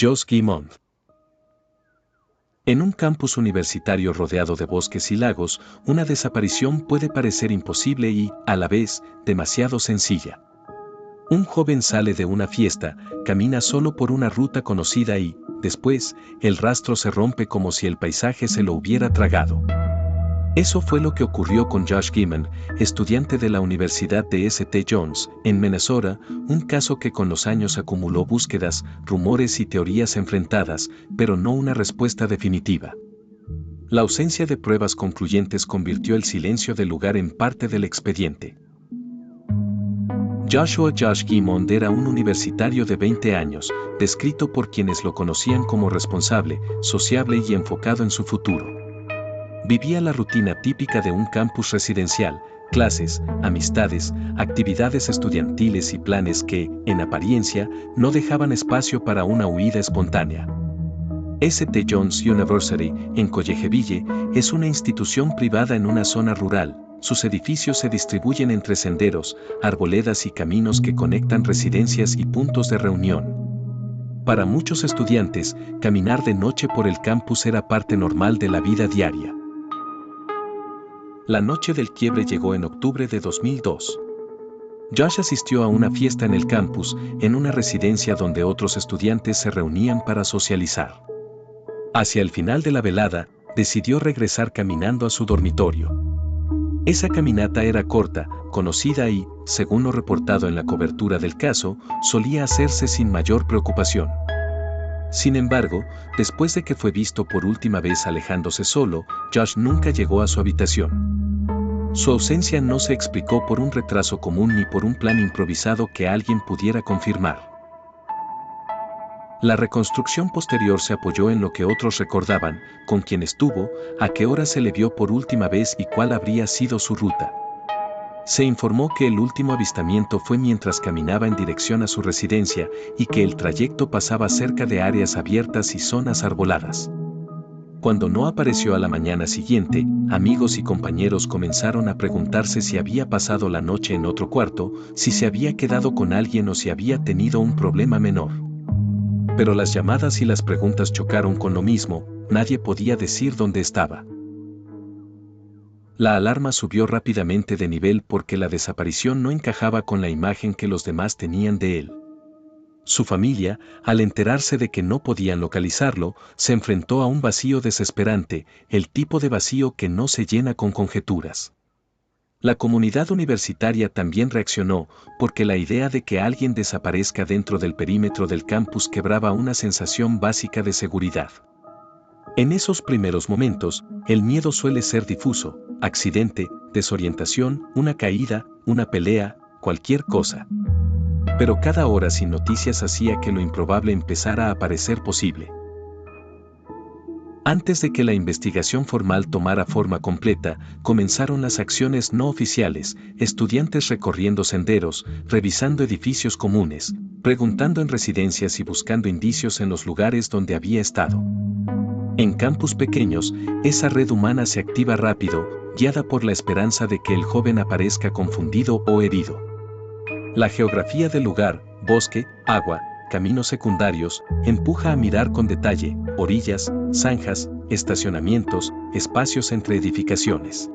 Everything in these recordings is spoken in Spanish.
Josh Gimond. En un campus universitario rodeado de bosques y lagos, una desaparición puede parecer imposible y, a la vez, demasiado sencilla. Un joven sale de una fiesta, camina solo por una ruta conocida y, después, el rastro se rompe como si el paisaje se lo hubiera tragado. Eso fue lo que ocurrió con Josh Gimond, estudiante de la Universidad de St. John's, en Minnesota, un caso que con los años acumuló búsquedas, rumores y teorías enfrentadas, pero no una respuesta definitiva. La ausencia de pruebas concluyentes convirtió el silencio del lugar en parte del expediente. Joshua Josh Gimond era un universitario de 20 años, descrito por quienes lo conocían como responsable, sociable y enfocado en su futuro. Vivía la rutina típica de un campus residencial, clases, amistades, actividades estudiantiles y planes que, en apariencia, no dejaban espacio para una huida espontánea. St. John's University, en College es una institución privada en una zona rural. Sus edificios se distribuyen entre senderos, arboledas y caminos que conectan residencias y puntos de reunión. Para muchos estudiantes, caminar de noche por el campus era parte normal de la vida diaria. La noche del quiebre llegó en octubre de 2002. Josh asistió a una fiesta en el campus, en una residencia donde otros estudiantes se reunían para socializar. Hacia el final de la velada, decidió regresar caminando a su dormitorio. Esa caminata era corta, conocida y, según lo reportado en la cobertura del caso, solía hacerse sin mayor preocupación. Sin embargo, después de que fue visto por última vez alejándose solo, Josh nunca llegó a su habitación. Su ausencia no se explicó por un retraso común ni por un plan improvisado que alguien pudiera confirmar. La reconstrucción posterior se apoyó en lo que otros recordaban, con quién estuvo, a qué hora se le vio por última vez y cuál habría sido su ruta. Se informó que el último avistamiento fue mientras caminaba en dirección a su residencia y que el trayecto pasaba cerca de áreas abiertas y zonas arboladas. Cuando no apareció a la mañana siguiente, amigos y compañeros comenzaron a preguntarse si había pasado la noche en otro cuarto, si se había quedado con alguien o si había tenido un problema menor. Pero las llamadas y las preguntas chocaron con lo mismo, nadie podía decir dónde estaba. La alarma subió rápidamente de nivel porque la desaparición no encajaba con la imagen que los demás tenían de él. Su familia, al enterarse de que no podían localizarlo, se enfrentó a un vacío desesperante, el tipo de vacío que no se llena con conjeturas. La comunidad universitaria también reaccionó, porque la idea de que alguien desaparezca dentro del perímetro del campus quebraba una sensación básica de seguridad. En esos primeros momentos, el miedo suele ser difuso, accidente, desorientación, una caída, una pelea, cualquier cosa. Pero cada hora sin noticias hacía que lo improbable empezara a parecer posible. Antes de que la investigación formal tomara forma completa, comenzaron las acciones no oficiales, estudiantes recorriendo senderos, revisando edificios comunes, preguntando en residencias y buscando indicios en los lugares donde había estado. En campus pequeños, esa red humana se activa rápido, guiada por la esperanza de que el joven aparezca confundido o herido. La geografía del lugar, bosque, agua, caminos secundarios, empuja a mirar con detalle, orillas, zanjas, estacionamientos, espacios entre edificaciones.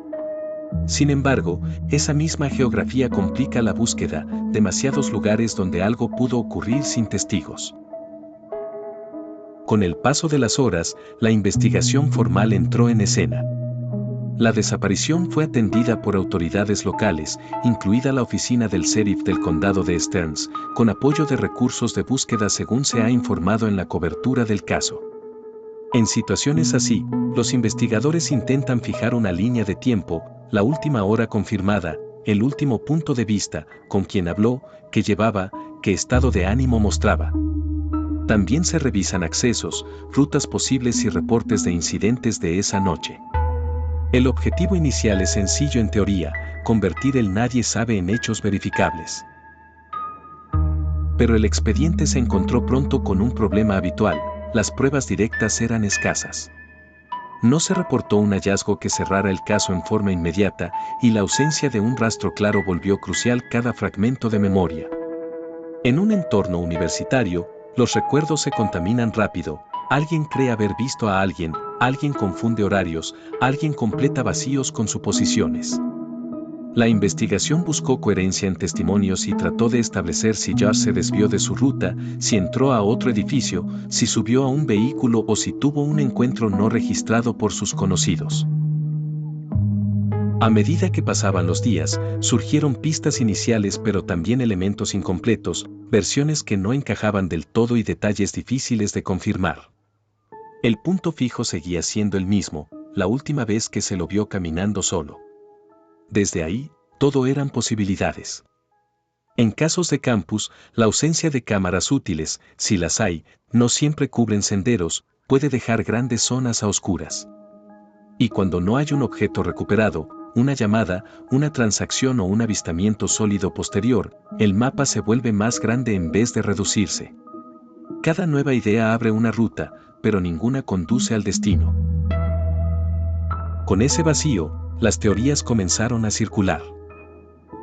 Sin embargo, esa misma geografía complica la búsqueda, demasiados lugares donde algo pudo ocurrir sin testigos. Con el paso de las horas, la investigación formal entró en escena. La desaparición fue atendida por autoridades locales, incluida la oficina del sheriff del condado de Stearns, con apoyo de recursos de búsqueda según se ha informado en la cobertura del caso. En situaciones así, los investigadores intentan fijar una línea de tiempo, la última hora confirmada, el último punto de vista, con quién habló, qué llevaba, qué estado de ánimo mostraba. También se revisan accesos, rutas posibles y reportes de incidentes de esa noche. El objetivo inicial es sencillo en teoría, convertir el nadie sabe en hechos verificables. Pero el expediente se encontró pronto con un problema habitual, las pruebas directas eran escasas. No se reportó un hallazgo que cerrara el caso en forma inmediata, y la ausencia de un rastro claro volvió crucial cada fragmento de memoria. En un entorno universitario, Los recuerdos se contaminan rápido, alguien cree haber visto a alguien confunde horarios, alguien completa vacíos con suposiciones. La investigación buscó coherencia en testimonios y trató de establecer si Josh se desvió de su ruta, si entró a otro edificio, si subió a un vehículo o si tuvo un encuentro no registrado por sus conocidos. A medida que pasaban los días, surgieron pistas iniciales pero también elementos incompletos, versiones que no encajaban del todo y detalles difíciles de confirmar. El punto fijo seguía siendo el mismo, la última vez que se lo vio caminando solo. Desde ahí, todo eran posibilidades. En casos de campus, la ausencia de cámaras útiles, si las hay, no siempre cubren senderos, puede dejar grandes zonas a oscuras. Y cuando no hay un objeto recuperado, una llamada, una transacción o un avistamiento sólido posterior, el mapa se vuelve más grande en vez de reducirse. Cada nueva idea abre una ruta, pero ninguna conduce al destino. Con ese vacío, las teorías comenzaron a circular.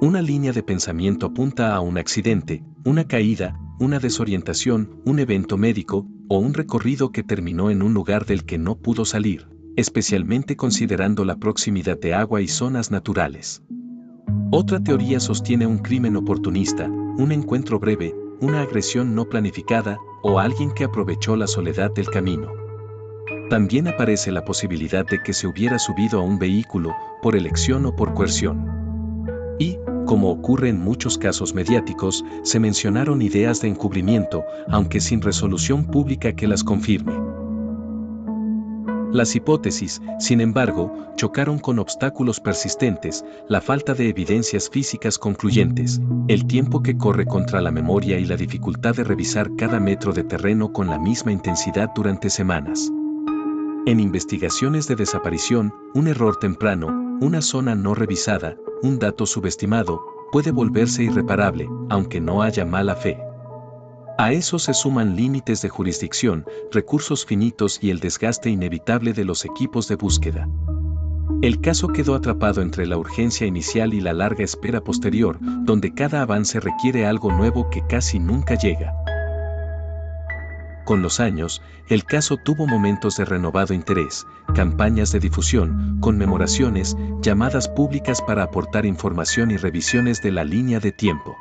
Una línea de pensamiento apunta a un accidente, una caída, una desorientación, un evento médico, o un recorrido que terminó en un lugar del que no pudo salir, especialmente considerando la proximidad de agua y zonas naturales. Otra teoría sostiene un crimen oportunista, un encuentro breve, una agresión no planificada, o alguien que aprovechó la soledad del camino. También aparece la posibilidad de que se hubiera subido a un vehículo, por elección o por coerción. Y, como ocurre en muchos casos mediáticos, se mencionaron ideas de encubrimiento, aunque sin resolución pública que las confirme. Las hipótesis, sin embargo, chocaron con obstáculos persistentes, la falta de evidencias físicas concluyentes, el tiempo que corre contra la memoria y la dificultad de revisar cada metro de terreno con la misma intensidad durante semanas. En investigaciones de desaparición, un error temprano, una zona no revisada, un dato subestimado, puede volverse irreparable, aunque no haya mala fe. A eso se suman límites de jurisdicción, recursos finitos y el desgaste inevitable de los equipos de búsqueda. El caso quedó atrapado entre la urgencia inicial y la larga espera posterior, donde cada avance requiere algo nuevo que casi nunca llega. Con los años, el caso tuvo momentos de renovado interés, campañas de difusión, conmemoraciones, llamadas públicas para aportar información y revisiones de la línea de tiempo.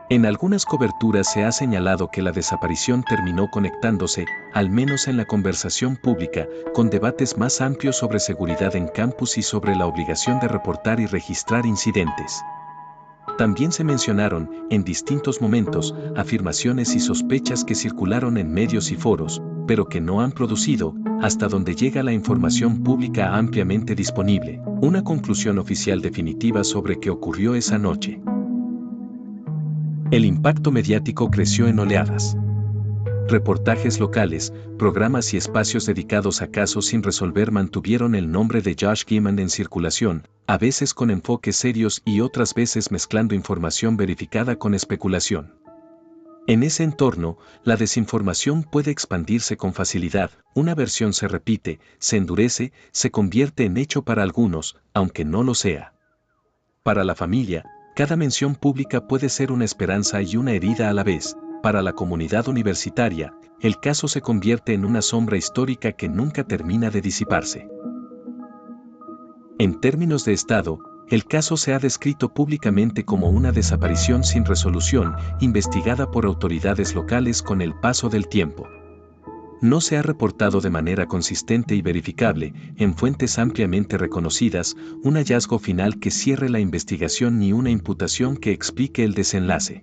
En algunas coberturas se ha señalado que la desaparición terminó conectándose, al menos en la conversación pública, con debates más amplios sobre seguridad en campus y sobre la obligación de reportar y registrar incidentes. También se mencionaron, en distintos momentos, afirmaciones y sospechas que circularon en medios y foros, pero que no han producido, hasta donde llega la información pública ampliamente disponible, una conclusión oficial definitiva sobre qué ocurrió esa noche. El impacto mediático creció en oleadas. Reportajes locales, programas y espacios dedicados a casos sin resolver mantuvieron el nombre de Josh Gimand en circulación, a veces con enfoques serios y otras veces mezclando información verificada con especulación. En ese entorno, la desinformación puede expandirse con facilidad, una versión se repite, se endurece, se convierte en hecho para algunos, aunque no lo sea. Para la familia, cada mención pública puede ser una esperanza y una herida a la vez. Para la comunidad universitaria, el caso se convierte en una sombra histórica que nunca termina de disiparse. En términos de Estado, el caso se ha descrito públicamente como una desaparición sin resolución, investigada por autoridades locales con el paso del tiempo. No se ha reportado de manera consistente y verificable, en fuentes ampliamente reconocidas, un hallazgo final que cierre la investigación ni una imputación que explique el desenlace.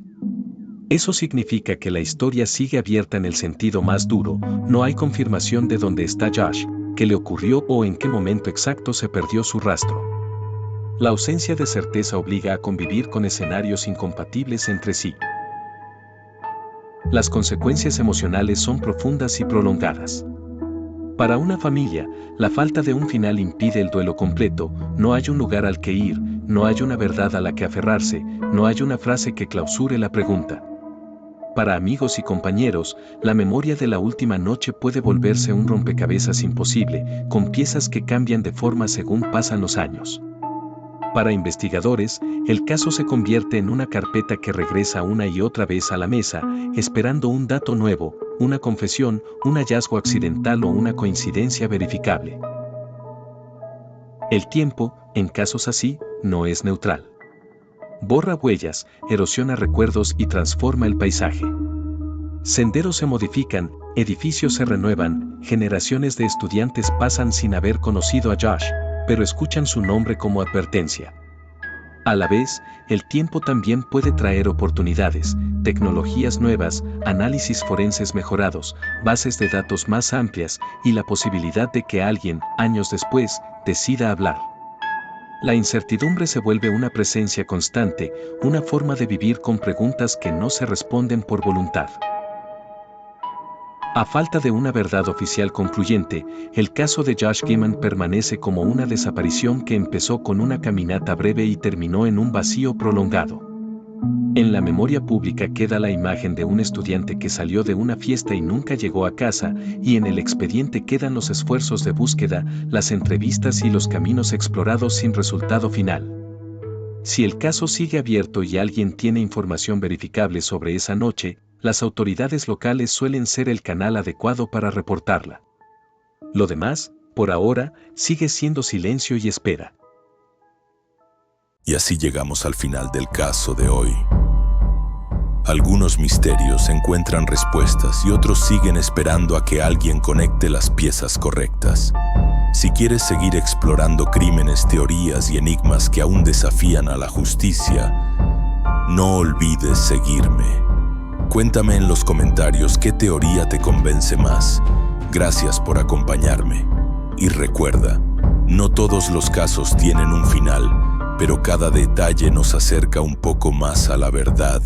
Eso significa que la historia sigue abierta en el sentido más duro, no hay confirmación de dónde está Josh, qué le ocurrió o en qué momento exacto se perdió su rastro. La ausencia de certeza obliga a convivir con escenarios incompatibles entre sí. Las consecuencias emocionales son profundas y prolongadas. Para una familia, la falta de un final impide el duelo completo, no hay un lugar al que ir, no hay una verdad a la que aferrarse, no hay una frase que clausure la pregunta. Para amigos y compañeros, la memoria de la última noche puede volverse un rompecabezas imposible, con piezas que cambian de forma según pasan los años. Para investigadores, el caso se convierte en una carpeta que regresa una y otra vez a la mesa, esperando un dato nuevo, una confesión, un hallazgo accidental o una coincidencia verificable. El tiempo, en casos así, no es neutral. Borra huellas, erosiona recuerdos y transforma el paisaje. Senderos se modifican, edificios se renuevan, generaciones de estudiantes pasan sin haber conocido a Josh, pero escuchan su nombre como advertencia. A la vez, el tiempo también puede traer oportunidades, tecnologías nuevas, análisis forenses mejorados, bases de datos más amplias y la posibilidad de que alguien, años después, decida hablar. La incertidumbre se vuelve una presencia constante, una forma de vivir con preguntas que no se responden por voluntad. A falta de una verdad oficial concluyente, el caso de Josh Gaiman permanece como una desaparición que empezó con una caminata breve y terminó en un vacío prolongado. En la memoria pública queda la imagen de un estudiante que salió de una fiesta y nunca llegó a casa, y en el expediente quedan los esfuerzos de búsqueda, las entrevistas y los caminos explorados sin resultado final. Si el caso sigue abierto y alguien tiene información verificable sobre esa noche, las autoridades locales suelen ser el canal adecuado para reportarla. Lo demás, por ahora, sigue siendo silencio y espera. Y así llegamos al final del caso de hoy. Algunos misterios encuentran respuestas y otros siguen esperando a que alguien conecte las piezas correctas. Si quieres seguir explorando crímenes, teorías y enigmas que aún desafían a la justicia, no olvides seguirme. Cuéntame en los comentarios qué teoría te convence más. Gracias por acompañarme. Y recuerda, no todos los casos tienen un final, pero cada detalle nos acerca un poco más a la verdad.